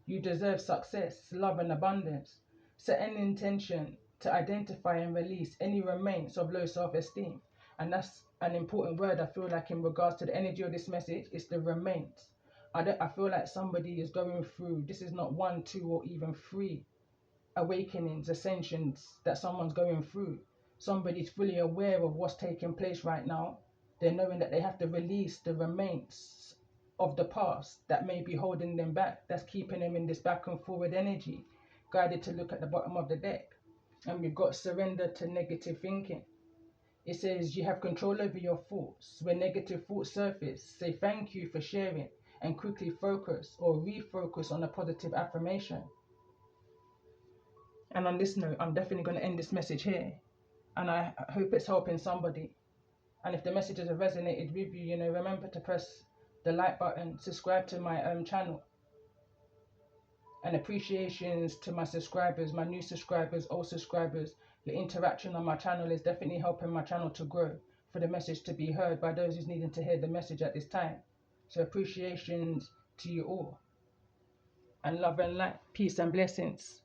You deserve success, love, and abundance. Set an intention to identify and release any remains of low self-esteem. And that's an important word, I feel like, in regards to the energy of this message. It's the remains. I feel like somebody is going through, this is not one, two, or even three awakenings, ascensions that someone's going through. Somebody's fully aware of what's taking place right now. They're knowing that they have to release the remains of the past that may be holding them back, that's keeping them in this back and forward energy. Guided to look at the bottom of the deck. And we've got surrender to negative thinking. It says you have control over your thoughts. When negative thoughts surface, say thank you for sharing and quickly focus or refocus on a positive affirmation. And on this note, I'm definitely going to end this message here. And I hope it's helping somebody. And if the messages have resonated with you, remember to press the like button, subscribe to my channel. And appreciations to my subscribers, my new subscribers, old subscribers. Your interaction on my channel is definitely helping my channel to grow, for the message to be heard by those who's needing to hear the message at this time. So appreciations to you all. And love and light, peace and blessings.